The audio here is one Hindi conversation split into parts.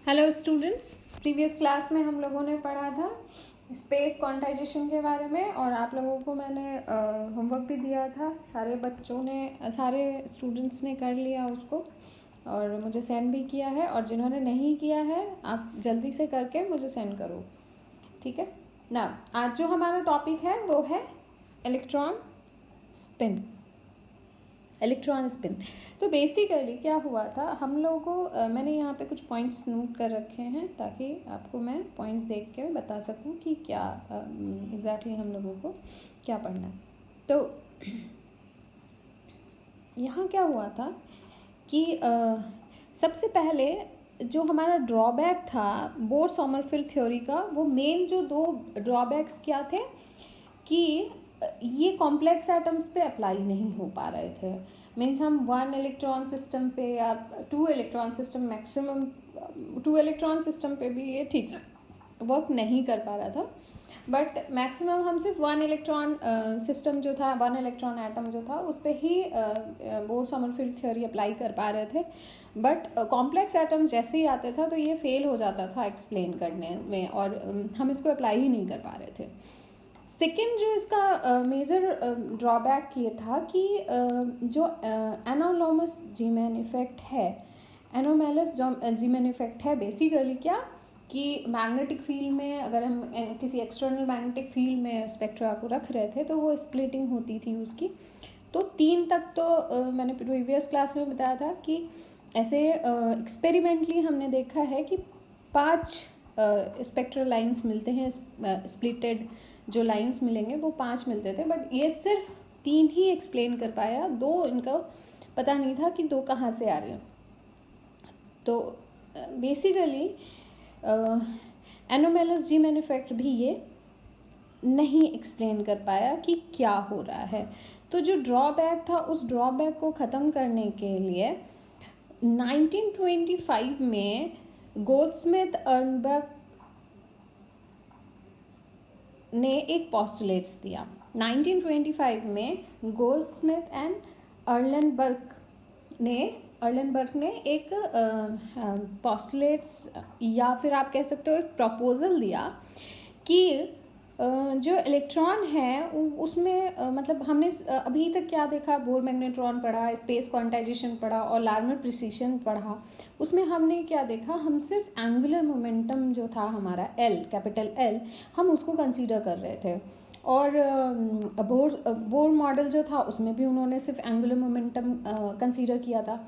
हेलो स्टूडेंट्स, प्रीवियस क्लास में हम लोगों ने पढ़ा था स्पेस क्वांटाइजेशन के बारे में और आप लोगों को मैंने होमवर्क भी दिया था। सारे स्टूडेंट्स ने कर लिया उसको और मुझे सेंड भी किया है, और जिन्होंने नहीं किया है आप जल्दी से करके मुझे सेंड करो, ठीक है ना। आज जो हमारा टॉपिक है वो है इलेक्ट्रॉन स्पिन। तो बेसिकली क्या हुआ था, हम लोगों को मैंने यहाँ पे कुछ पॉइंट्स नोट कर रखे हैं ताकि आपको मैं पॉइंट्स देख के बता सकूँ कि क्या एग्जैक्टली हम लोगों को क्या पढ़ना है। तो यहाँ क्या हुआ था कि सबसे पहले जो हमारा ड्रॉबैक था बोर-सोमरफेल्ड थ्योरी का, वो मेन जो दो ड्रॉबैक्स क्या थे कि ये कॉम्प्लेक्स एटम्स पे अप्लाई नहीं हो पा रहे थे। मीन्स हम 1 इलेक्ट्रॉन सिस्टम पे या 2 electron system, maximum 2 electron system पे भी ये ठीक वर्क नहीं कर पा रहा था, बट मैक्सिमम हम सिर्फ 1 इलेक्ट्रॉन सिस्टम जो था, 1 इलेक्ट्रॉन एटम जो था उस पर ही बोर-सोमरफेल्ड थ्योरी अप्लाई कर पा रहे थे। बट कॉम्प्लेक्स एटम्स जैसे ही आते था तो ये फेल हो जाता था एक्सप्लेन करने में, और हम इसको अप्लाई ही नहीं कर पा रहे थे। सेकेंड जो इसका मेजर ड्रॉबैक ये था कि जो एनोमैलस जीमैन इफेक्ट है, एनोमैलस जीमैन इफेक्ट है बेसिकली क्या कि मैग्नेटिक फील्ड में अगर हम किसी एक्सटर्नल मैग्नेटिक फील्ड में स्पेक्ट्रा को रख रहे थे तो वो स्प्लिटिंग होती थी उसकी। तो 3 तक तो मैंने प्रीवियस क्लास में बताया था कि ऐसे एक्सपेरिमेंटली हमने देखा है कि 5 स्पेक्ट्रल लाइंस मिलते हैं, स्प्लिटेड जो लाइंस मिलेंगे वो 5 मिलते थे, बट ये सिर्फ 3 ही एक्सप्लेन कर पाया, 2 इनका पता नहीं था कि 2 कहाँ से आ रहे हैं। तो बेसिकली एनोमैलस जीमैन इफेक्ट भी ये नहीं एक्सप्लेन कर पाया कि क्या हो रहा है। तो जो ड्रॉबैक था उस ड्रॉबैक को ख़त्म करने के लिए 1925 में गोल्डस्मिथ अर्नबर्ग ने एक पोस्टुलेट्स दिया। 1925 में गोल्डस्मिथ एंड अर्लेनबर्ग ने एक पोस्टुलेट्स या फिर आप कह सकते हो एक प्रपोजल दिया कि जो इलेक्ट्रॉन है उसमें मतलब हमने अभी तक क्या देखा, बोर मैग्नेट्रॉन पढ़ा, स्पेस क्वांटाइजेशन पढ़ा और लार्मर प्रिसिशन पढ़ा। उसमें हमने क्या देखा, हम सिर्फ एंगुलर मोमेंटम जो था हमारा एल, कैपिटल एल, हम उसको कंसीडर कर रहे थे। और बोर मॉडल जो था उसमें भी उन्होंने सिर्फ एंगुलर मोमेंटम कंसीडर किया था।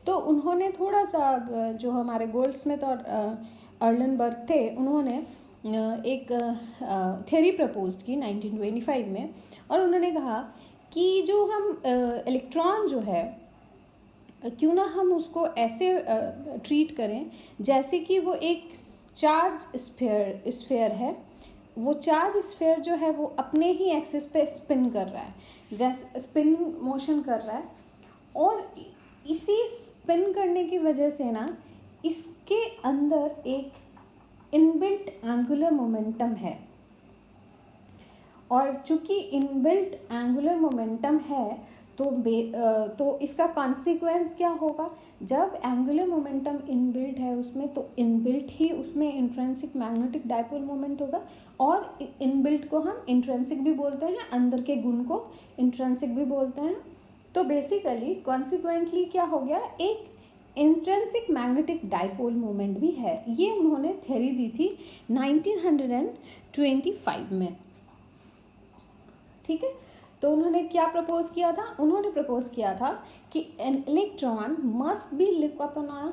तो उन्होंने थोड़ा सा जो हमारे गोल्डस्मिथ और अर्लेनबर्ग थे, उन्होंने एक थ्योरी प्रपोज्ड की 1925 में, और उन्होंने कहा कि जो हम इलेक्ट्रॉन जो है क्यों ना हम उसको ऐसे ट्रीट करें जैसे कि वो एक चार्ज स्फीयर है। वो चार्ज स्फीयर जो है वो अपने ही एक्सिस पे स्पिन कर रहा है, जैसे स्पिनिंग मोशन कर रहा है, और इसी स्पिन करने की वजह से ना इसके अंदर एक इनबिल्ट एंगुलर मोमेंटम है। और चूंकि इनबिल्ट एंगुलर मोमेंटम है तो इसका कॉन्सिक्वेंस क्या होगा, जब एंगुलर मोमेंटम इनबिल्ट है उसमें, तो इनबिल्ट ही उसमें इंट्रिंसिक मैग्नेटिक डाइपोल मोमेंट होगा, और इनबिल्ट को हम इंट्रिंसिक भी बोलते हैं, अंदर के गुण को इंट्रिंसिक भी बोलते हैं। तो बेसिकली कॉन्सिक्वेंटली क्या हो गया, एक इंट्रिंसिक मैग्नेटिक डाइपोल मोमेंट भी है। ये उन्होंने थ्योरी दी थी 1925 में, ठीक है। तो उन्होंने क्या प्रपोज किया था, उन्होंने प्रपोज किया था कि an electron must be live upon a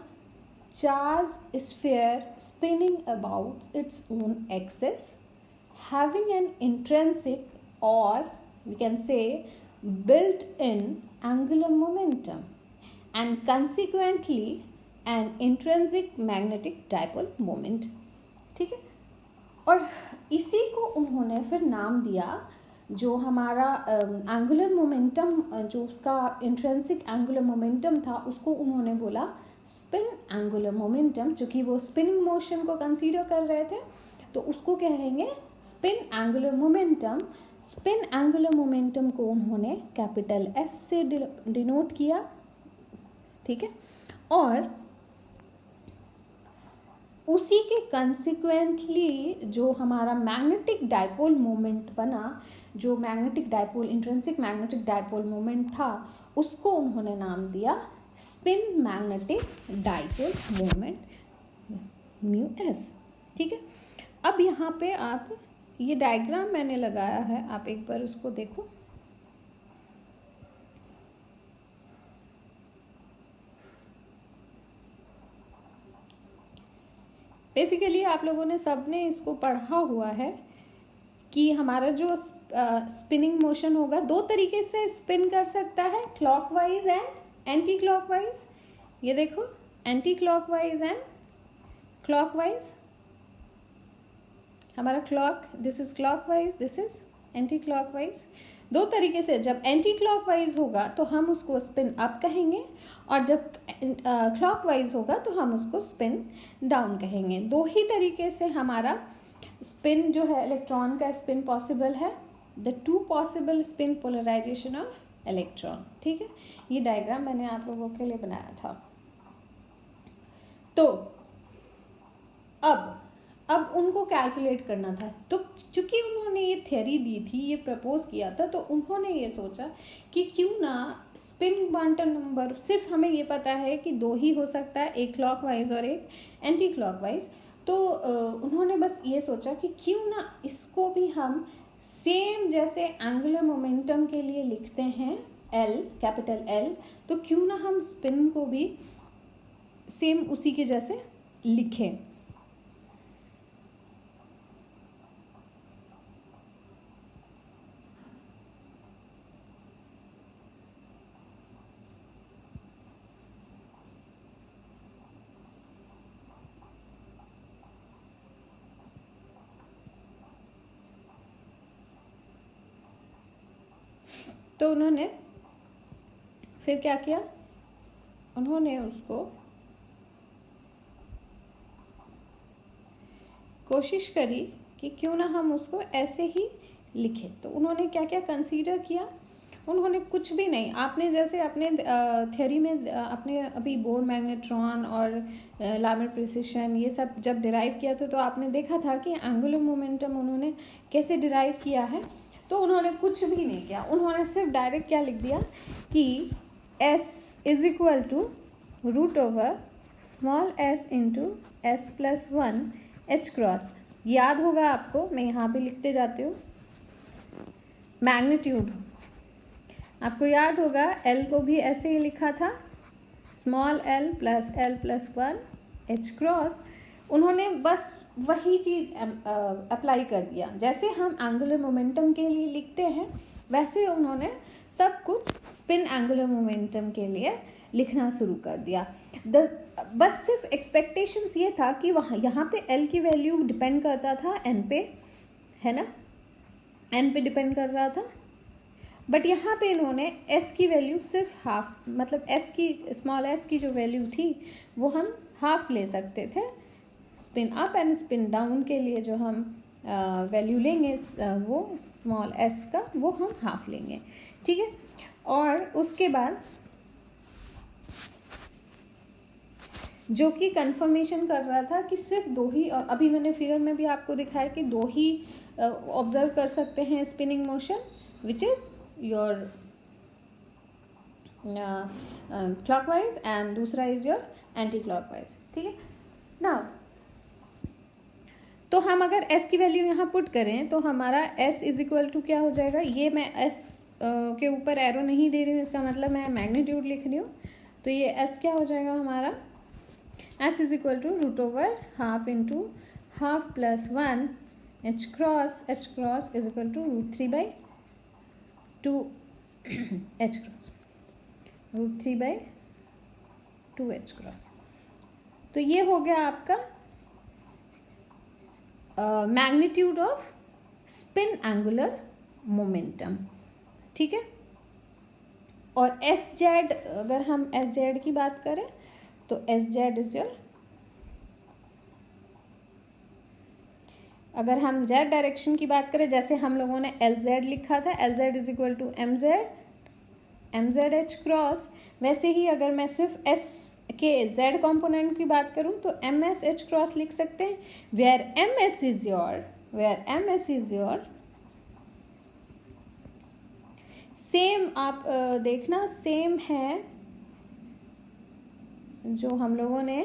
charge sphere spinning about its own axis, having an intrinsic और we can say built in angular momentum and consequently an intrinsic magnetic dipole moment, ठीक है। और इसी को उन्होंने फिर नाम दिया, जो हमारा एंगुलर मोमेंटम, जो उसका इंट्रिंसिक एंगुलर मोमेंटम था, उसको उन्होंने बोला स्पिन एंगुलर मोमेंटम। चूँकि वो स्पिनिंग मोशन को कंसीडर कर रहे थे तो उसको कहेंगे spin angular momentum. Spin angular momentum को उन्होंने कैपिटल एस से डिनोट किया, ठीक है। और उसी के कंसिक्वेंटली जो हमारा मैग्नेटिक डाइपोल मोमेंट बना, जो magnetic dipole, intrinsic magnetic dipole moment था, उसको उन्होंने नाम दिया spin magnetic dipole moment mu S. ठीक है, अब यहाँ पे आप ये डायग्राम मैंने लगाया है, आप एक बार उसको देखो। बेसिकली आप लोगों ने सबने इसको पढ़ा हुआ है कि हमारा जो स्पिनिंग मोशन होगा, दो तरीके से स्पिन कर सकता है, क्लॉकवाइज एंड एंटी क्लॉकवाइज। ये देखो, एंटी क्लॉकवाइज एंड क्लॉकवाइज। हमारा clock, this is clockwise, this is anti clockwise. दो तरीके से, जब एंटी क्लॉकवाइज होगा तो हम उसको स्पिन अप कहेंगे, और जब क्लॉकवाइज होगा तो हम उसको स्पिन डाउन कहेंगे। दो ही तरीके से हमारा स्पिन जो है, इलेक्ट्रॉन का स्पिन पॉसिबल है, the two possible spin polarization of electron. ठीक है, ये डायग्राम मैंने आप लोगों के लिए बनाया था। तो अब उनको कैलकुलेट करना था, तो चूंकि उन्होंने ये थ्योरी दी थी, ये प्रपोज किया था, तो उन्होंने ये सोचा कि क्यों ना स्पिन क्वांटम नंबर, सिर्फ हमें ये पता है कि दो ही हो सकता है, एक क्लॉकवाइज और एक एंटी क्लॉकवाइज। तो उन्होंने बस ये सोचा कि क्यों ना इसको भी हम सेम जैसे एंगुलर मोमेंटम के लिए लिखते हैं एल, कैपिटल एल, तो क्यों ना हम स्पिन को भी सेम उसी के जैसे लिखें। तो उन्होंने फिर क्या किया, उन्होंने उसको कोशिश करी कि क्यों ना हम उसको ऐसे ही लिखें। तो उन्होंने क्या क्या कंसीडर किया, उन्होंने कुछ भी नहीं, आपने जैसे अपने थ्योरी में अपने अभी बोर मैग्नेट्रॉन और लार्मर प्रिसिशन ये सब जब डिराइव किया था, तो आपने देखा था कि एंगुलर मोमेंटम उन्होंने कैसे डिराइव किया है। तो उन्होंने कुछ भी नहीं किया, उन्होंने सिर्फ डायरेक्ट क्या लिख दिया कि s is equal to root over small s into S plus 1 h cross. याद होगा आपको, मैं यहाँ पे लिखते जाती हूँ, मैग्नीट्यूड आपको याद होगा, l को भी ऐसे ही लिखा था, small l plus 1 h cross. उन्होंने बस वही चीज़ अप्लाई कर दिया, जैसे हम एंगुलर मोमेंटम के लिए लिखते हैं वैसे उन्होंने सब कुछ स्पिन एंगुलर मोमेंटम के लिए लिखना शुरू कर दिया। बस सिर्फ एक्सपेक्टेशंस ये था कि वहाँ यहाँ पे l की वैल्यू डिपेंड करता था n पे, है ना, n पे डिपेंड कर रहा था, बट यहाँ पे इन्होंने s की वैल्यू सिर्फ हाफ, मतलब s की, स्मॉल s की जो वैल्यू थी वो हम हाफ ले सकते थे। Spin up and spin down के लिए जो हम वैल्यू लेंगे वो स्मॉल s का, वो हम हाफ लेंगे। ठीक है, और उसके बाद जो कि कंफर्मेशन कर रहा था कि सिर्फ दो ही, अभी मैंने फिगर में भी आपको दिखाया कि दो ही ऑब्जर्व कर सकते हैं spinning motion, which is your clockwise and दूसरा इज योर एंटी क्लॉकवाइज। ठीक है, नाउ तो हम अगर s की वैल्यू यहाँ पुट करें तो हमारा s इज इक्वल टू क्या हो जाएगा, ये मैं s के ऊपर एरो नहीं दे रही हूँ, इसका मतलब मैं मैग्नीट्यूड लिख रही हूँ, तो ये s क्या हो जाएगा हमारा, s is equal to root over half into half plus 1 h cross is equal to root 3/2 h cross, root 3/2 h cross. तो ये हो गया आपका magnitude of spin angular momentum. ठीक है, और एस जेड, अगर हम एस जेड की बात करें तो एस जेड इज योर, अगर हम जेड डायरेक्शन की बात करें, जैसे हम लोगों ने एल जेड लिखा था, L Z is equal to M Z H cross, वैसे ही अगर मैं सिर्फ एस के z कंपोनेंट की बात करूं तो ms h क्रॉस लिख सकते हैं, where ms is your same, आप देखना सेम है जो हम लोगों ने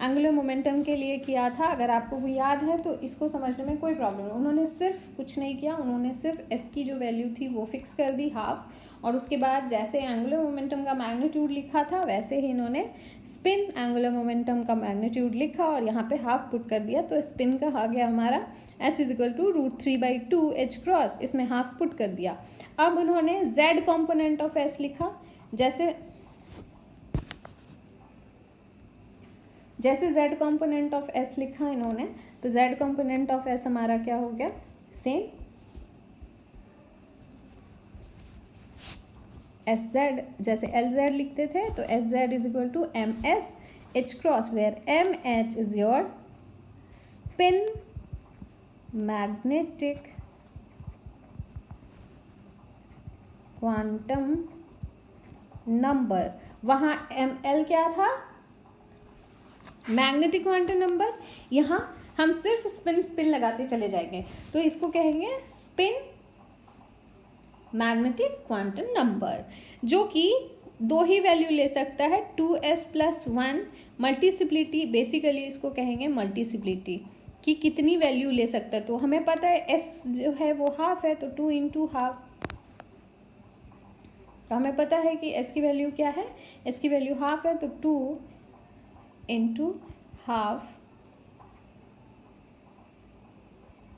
एंगुलर मोमेंटम के लिए किया था। अगर आपको वो याद है तो इसको समझने में कोई प्रॉब्लम नहीं। उन्होंने सिर्फ कुछ नहीं किया, उन्होंने सिर्फ s की जो वैल्यू थी वो फिक्स कर दी हाफ, और उसके बाद जैसे एंगुलर मोमेंटम का मैग्नीट्यूड लिखा था वैसे ही इन्होंने स्पिन एंगुलर मोमेंटम का मैग्नीट्यूड लिखा और यहाँ पे हाफ पुट कर दिया, तो स्पिन का आ गया हमारा s is equal to √3/2 h cross, इसमें हाफ पुट कर दिया। अब उन्होंने z कॉम्पोनेंट ऑफ s लिखा, जैसे z कॉम्पोनेंट ऑफ s लिखा इन्होंने, तो z कॉम्पोनेंट ऑफ s हमारा क्या हो गया, सेम sz, जैसे Lz लिखते थे तो Sz is equal to ms h cross, where mh is your spin magnetic quantum number. वहां ml क्या था, मैग्नेटिक क्वांटम नंबर, यहाँ हम सिर्फ स्पिन लगाते चले जाएंगे, तो इसको कहेंगे स्पिन मैग्नेटिक क्वांटम नंबर, जो कि दो ही वैल्यू ले सकता है, 2s + 1 मल्टीसिप्लिटी, बेसिकली इसको कहेंगे मल्टीसिप्लिटी कि कितनी वैल्यू ले सकता है। तो हमें पता है s जो है वो हाफ है, तो 2 × हाफ, तो हमें पता है कि s की वैल्यू क्या है, s की वैल्यू हाफ है, तो 2 × हाफ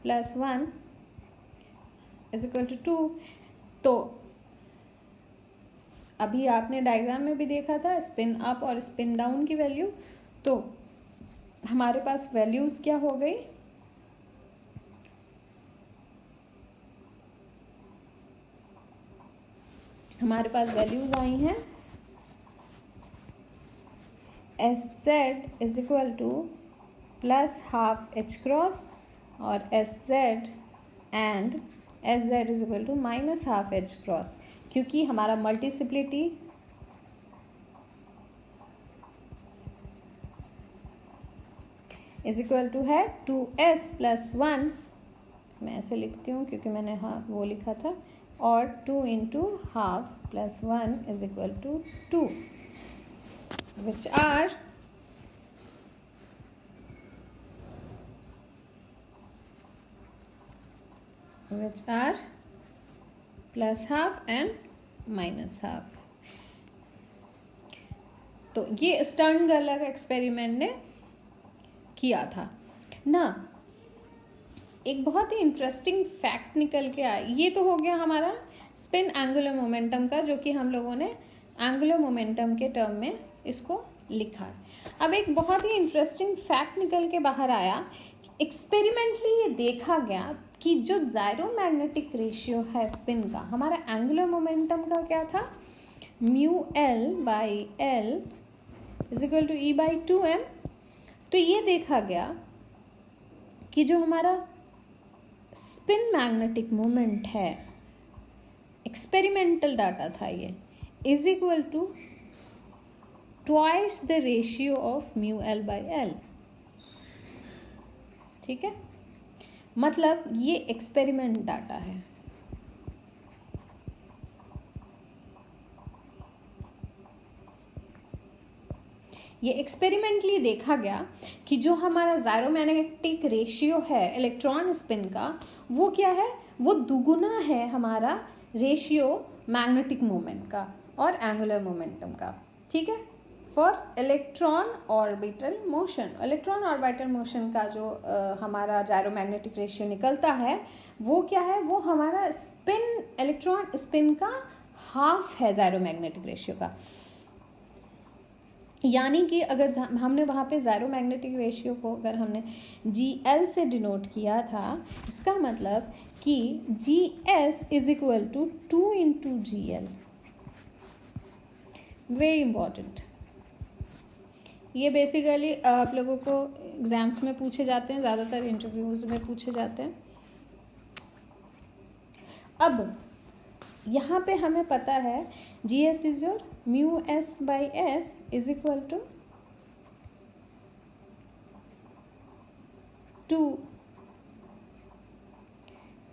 + 1 इज इक्वल टू 2। तो अभी आपने डायग्राम में भी देखा था स्पिन अप और स्पिन डाउन की वैल्यू, तो हमारे पास वैल्यूज क्या हो गई, हमारे पास वैल्यूज आई हैं Sz is equal to +½ h cross और Sz and Sz is equal to -½ h cross, क्योंकि हमारा मल्टीसिप्लिटी इज इक्वल टू है 2s + 1, मैं ऐसे लिखती हूँ क्योंकि मैंने वो लिखा था, और 2 × half + 1 is equal to 2, which are +½ and -½ तो ये स्टर्नगर्लर एक्सपेरिमेंट ने किया था ना। एक बहुत ही इंटरेस्टिंग फैक्ट निकल के आया, ये तो हो गया हमारा स्पिन एंगुलर मोमेंटम का, जो कि हम लोगों ने एंगुलर मोमेंटम के टर्म में इसको लिखा। अब एक बहुत ही इंटरेस्टिंग फैक्ट निकल के बाहर आया, एक्सपेरिमेंटली ये देखा गया कि जो जायरोमैग्नेटिक रेशियो है स्पिन का, हमारा एंगुलर मोमेंटम का क्या था, μL/L is equal to E/2m। तो ये देखा गया कि जो हमारा स्पिन मैग्नेटिक मोमेंट है, एक्सपेरिमेंटल डाटा था ये, is equal to twice the ratio of μL/L। ठीक है, मतलब ये एक्सपेरिमेंट डाटा है। ये एक्सपेरिमेंटली देखा गया कि जो हमारा जायरोमैग्नेटिक रेशियो है इलेक्ट्रॉन स्पिन का, वो क्या है, वो दुगुना है हमारा रेशियो मैग्नेटिक मोमेंट का और एंगुलर मोमेंटम का। ठीक है, for electron orbital motion, electron orbital motion का जो हमारा जायरोमैग्नेटिक रेशियो निकलता है वो क्या है, वो हमारा स्पिन इलेक्ट्रॉन स्पिन का हाफ है जायरोमैग्नेटिक रेशियो का। यानी कि अगर हमने वहाँ पे जायरोमैग्नेटिक रेशियो को अगर हमने GL से डिनोट किया था, इसका मतलब कि GS is equal to 2 × GL। Very important, ये बेसिकली आप लोगों को एग्जाम्स में पूछे जाते हैं, ज़्यादातर इंटरव्यूज में पूछे जाते हैं। अब यहाँ पे हमें पता है GS is your μS/S is equal to 2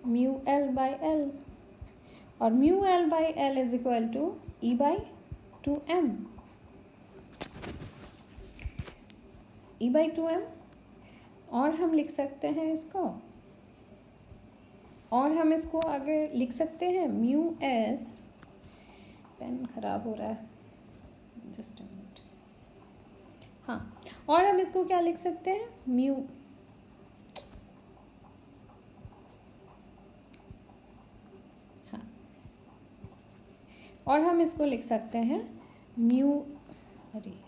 mu L by L, और mu L by L is equal to E by 2m, E by 2m। और हम लिख सकते हैं इसको, और हम इसको आगे लिख सकते हैं म्यू एस, पेन खराब हो रहा है, जस्ट अ मिनट। हाँ, और हम इसको क्या लिख सकते हैं, म्यू हाँ, और हम इसको लिख सकते हैं म्यू, अरे यार,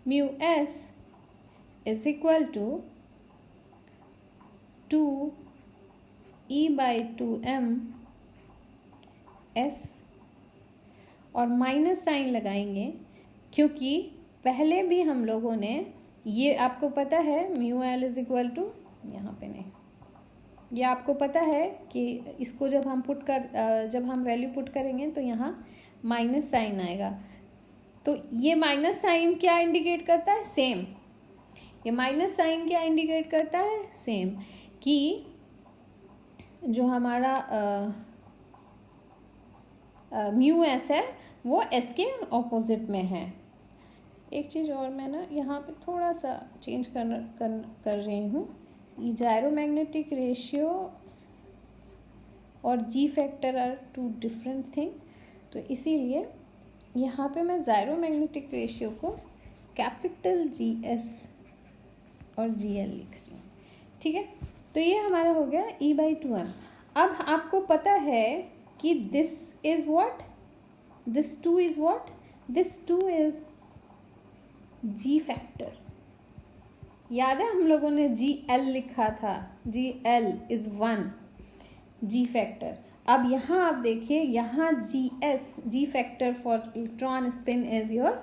mu S is equal to 2 E by 2m S, और माइनस साइन लगाएंगे क्योंकि पहले भी हम लोगों ने, ये आपको पता है mu L is equal to, यहाँ पे नहीं, ये आपको पता है कि इसको जब हम वैल्यू पुट करेंगे तो यहाँ माइनस साइन आएगा। तो ये माइनस साइन क्या इंडिकेट करता है, सेम, ये माइनस साइन क्या इंडिकेट करता है, सेम, कि जो हमारा म्यू एस है वो एस के ऑपोजिट में है। एक चीज़ और मैं ना यहाँ पे थोड़ा सा चेंज कर रही हूँ, जायरोमैग्नेटिक रेशियो और G factor are two different thing, तो इसीलिए यहाँ पे मैं जायरोमैग्नेटिक रेशियो को कैपिटल जी एस और जी एल लिख रही हूँ, ठीक है। तो ये हमारा हो गया ई बाई 2m। अब आपको पता है कि this is what, this 2 is what, this 2 is g factor. याद है हम लोगों ने जी एल लिखा था, g l is 1 g factor. अब यहाँ आप देखिए, यहाँ g s, g factor for electron spin is your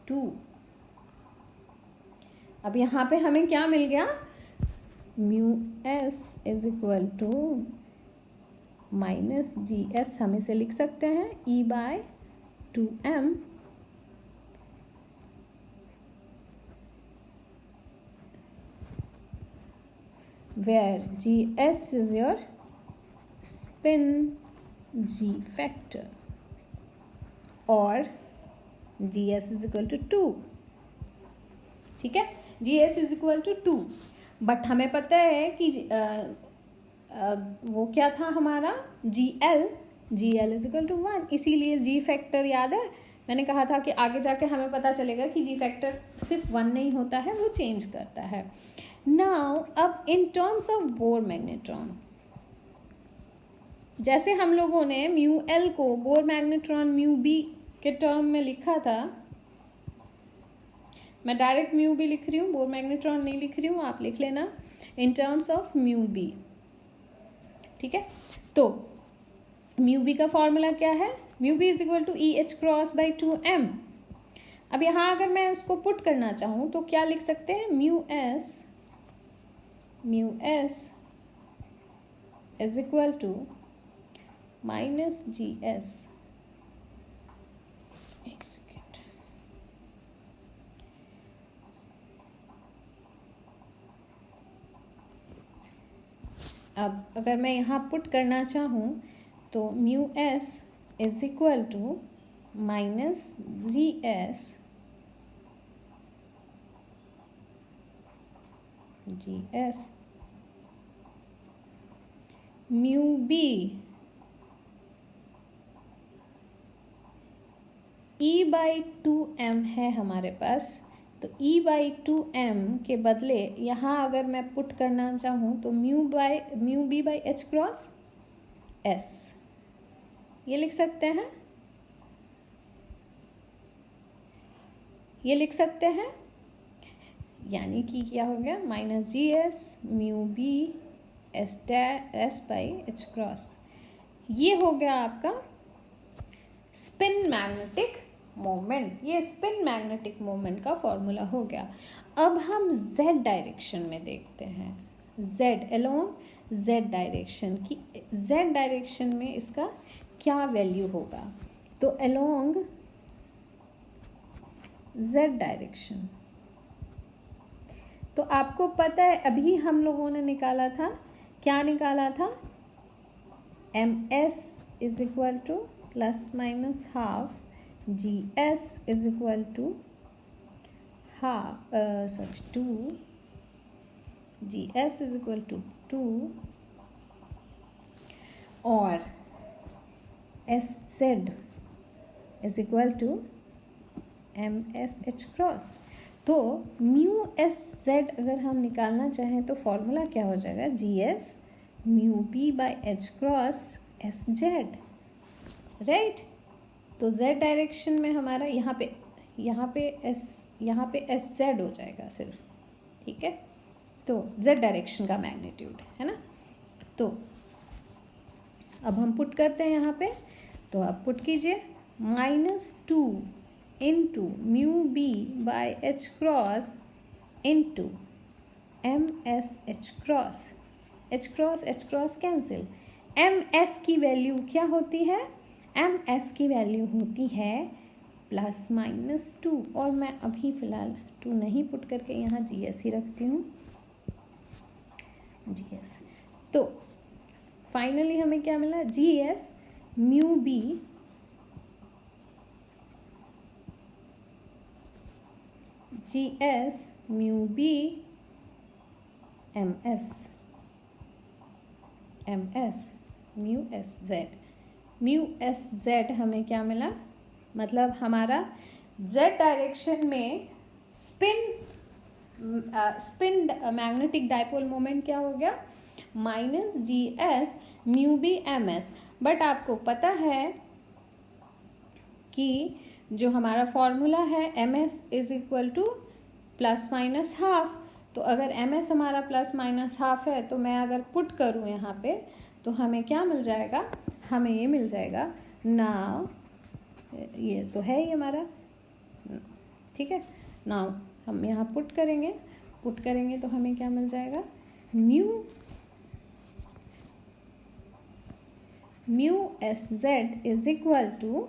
2। अब यहाँ पे हमें क्या मिल गया, mu S is equal to minus g s, हम इसे लिख सकते हैं e by 2m, where gs is your spin g factor और gs is equal to 2, ठीक है, gs is equal to 2। But हमें पता है कि वो क्या था हमारा gl is equal to 1, इसीलिए g फैक्टर याद है मैंने कहा था कि आगे जाके हमें पता चलेगा कि g फैक्टर सिर्फ 1 नहीं होता है, वो चेंज करता है। नाउ अब इन टर्म्स ऑफ बोर मैग्नेट्रॉन, जैसे हम लोगों ने म्यू एल को बोर मैग्नेट्रॉन म्यू बी के टर्म में लिखा था, मैं डायरेक्ट म्यू बी लिख रही हूँ, बोर मैग्नेट्रॉन नहीं लिख रही हूँ, आप लिख लेना in terms of mu b, ठीक है। तो म्यू बी का फॉर्मूला क्या है, mu b is equal to e h cross by 2m। अब यहाँ अगर मैं उसको पुट करना चाहूँ तो क्या लिख सकते हैं, mu S is equal to minus g s, एक सेकेंड, अब अगर मैं यहाँ पुट करना चाहूँ तो mu S is equal to minus g s mu b e by 2m है हमारे पास, तो ई बाई 2m के बदले यहाँ अगर मैं पुट करना चाहूँ तो mu b by h cross s, ये लिख सकते हैं, ये लिख सकते हैं, यानी कि क्या हो गया, minus g s mu b s by h cross, ये हो गया आपका स्पिन मैग्नेटिक मोमेंट, ये स्पिन मैग्नेटिक मोमेंट का फॉर्मूला हो गया। अब हम z डायरेक्शन में देखते हैं, z अलोंग z डायरेक्शन की, z डायरेक्शन में इसका क्या वैल्यू होगा। तो अलोंग z डायरेक्शन, तो आपको पता है अभी हम लोगों ने निकाला था, क्या निकाला था, ms is equal to plus minus half gs is equal to half 2, gs is equal to 2 और sz is equal to ms h cross. तो म्यू एस जेड अगर हम निकालना चाहें तो फॉर्मूला क्या हो जाएगा, gs mu b by h cross s z, right. तो z डायरेक्शन में हमारा यहाँ पे एस जेड हो जाएगा सिर्फ, ठीक है। तो z डायरेक्शन का मैग्नीट्यूड है ना। तो अब हम पुट करते हैं यहाँ पे, तो आप पुट कीजिए -2 into mu b by h cross into m s h cross cancel. M s की वैल्यू क्या होती है, एम एस की वैल्यू होती है +-2, और मैं अभी फ़िलहाल 2 नहीं पुट करके यहाँ जी एस ही रखती हूँ, जी एस। तो फाइनली हमें क्या मिला, g s mu b gs mu b ms mu s z हमें क्या मिला, मतलब हमारा z डायरेक्शन में स्पिन मैग्नेटिक डाइपोल मोमेंट क्या हो गया, -gs mu b ms। But आपको पता है कि जो हमारा फॉर्मूला है ms इज इक्वल टू +-हाफ, तो अगर ms हमारा +-हाफ है तो मैं अगर पुट करूँ यहाँ पे तो हमें क्या मिल जाएगा, हमें ये मिल जाएगा नाउ, ये तो है ही हमारा, ठीक है। नाउ हम यहाँ पुट करेंगे तो हमें क्या मिल जाएगा, mu s z is equal to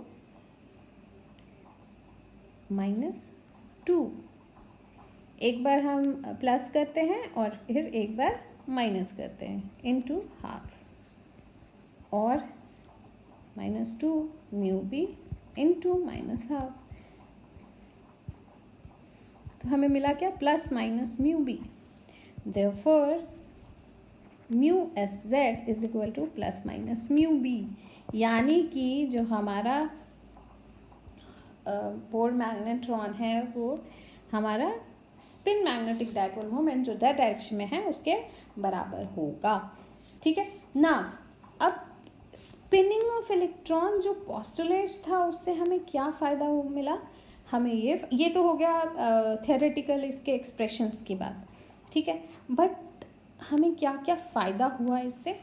-2। एक बार हम प्लस करते हैं और फिर एक बार माइनस करते हैं, इनटू हाफ, और -2 म्यू बी इनटू -हाफ। तो हमें मिला क्या, +- mu b. Therefore mu s z is equal to +- mu b, यानी कि जो हमारा बोर मैग्नेट्रॉन है वो हमारा स्पिन मैग्नेटिक डाइपोल मोमेंट जो दैट डायरेक्शन में है उसके बराबर होगा, ठीक है ना। अब स्पिनिंग ऑफ इलेक्ट्रॉन जो पोस्टुलेट्स था उससे हमें क्या फ़ायदा मिला, हमें ये तो हो गया थियोरेटिकल इसके एक्सप्रेशंस की बात, ठीक है। बट हमें क्या क्या फ़ायदा हुआ इससे,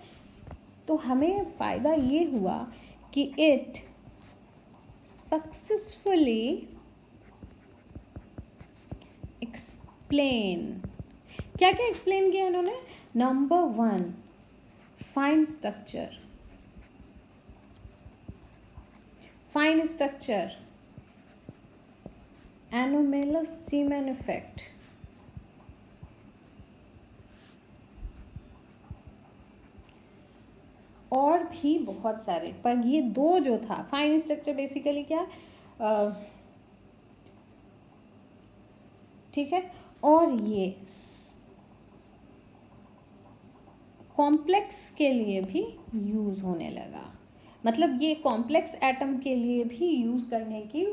तो हमें फ़ायदा ये हुआ कि इट सक्सेसफुली एक्सप्लेन, क्या क्या एक्सप्लेन किया इन्होंने, number 1 fine structure anomalous semen effect, और भी बहुत सारे, पर ये 2 जो था, फाइन स्ट्रक्चर बेसिकली क्या, ठीक है, और ये कॉम्प्लेक्स के लिए भी यूज़ होने लगा, मतलब ये कॉम्प्लेक्स एटम के लिए भी यूज़ करने की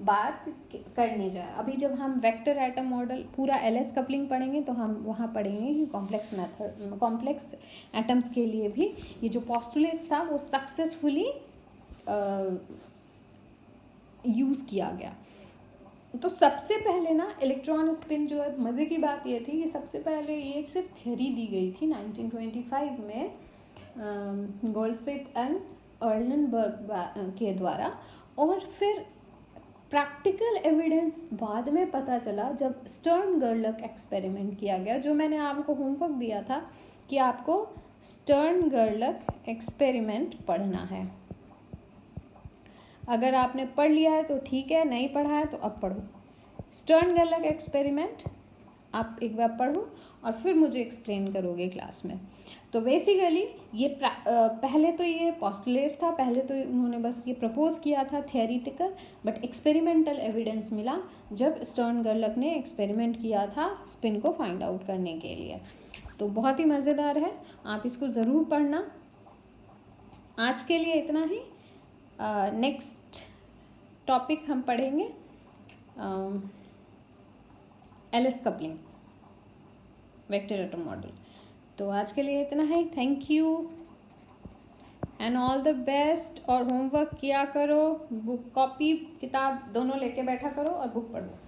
बात करने जाए। अभी जब हम वेक्टर एटम मॉडल पूरा एलएस कपलिंग पढ़ेंगे तो हम वहाँ पढ़ेंगे कि कॉम्प्लेक्स एटम्स के लिए भी ये जो पोस्टुलेट्स था वो सक्सेसफुली यूज़ किया गया। तो सबसे पहले ना इलेक्ट्रॉन स्पिन जो है, मज़े की बात ये थी कि सबसे पहले ये सिर्फ थ्योरी दी गई थी 1925 में गोल्डस्मिथ एंड अर्लेनबर्ग के द्वारा, और फिर प्रैक्टिकल एविडेंस बाद में पता चला जब स्टर्न गर्लक एक्सपेरिमेंट किया गया, जो मैंने आपको होमवर्क दिया था कि आपको स्टर्न गर्लक एक्सपेरिमेंट पढ़ना है। अगर आपने पढ़ लिया है तो ठीक है, नहीं पढ़ा है तो अब पढ़ो। स्टर्न गेर्लक एक्सपेरिमेंट आप एक बार पढ़ो और फिर मुझे एक्सप्लेन करोगे क्लास में। तो बेसिकली ये पहले तो ये पोस्टुलेट्स था, पहले तो उन्होंने बस ये प्रपोज किया था थियोरिटिकल, बट एक्सपेरिमेंटल एविडेंस मिला जब स्टर्न गेर्लक ने एक्सपेरिमेंट किया था स्पिन को फाइंड आउट करने के लिए। तो बहुत ही मज़ेदार है, आप इसको ज़रूर पढ़ना। आज के लिए इतना ही। नेक्स्ट टॉपिक हम पढ़ेंगे L S coupling, vector atom model. तो आज के लिए इतना ही। Thank you and all the best. और होमवर्क किया करो, बुक कॉपी किताब दोनों लेके बैठा करो और बुक पढ़ो।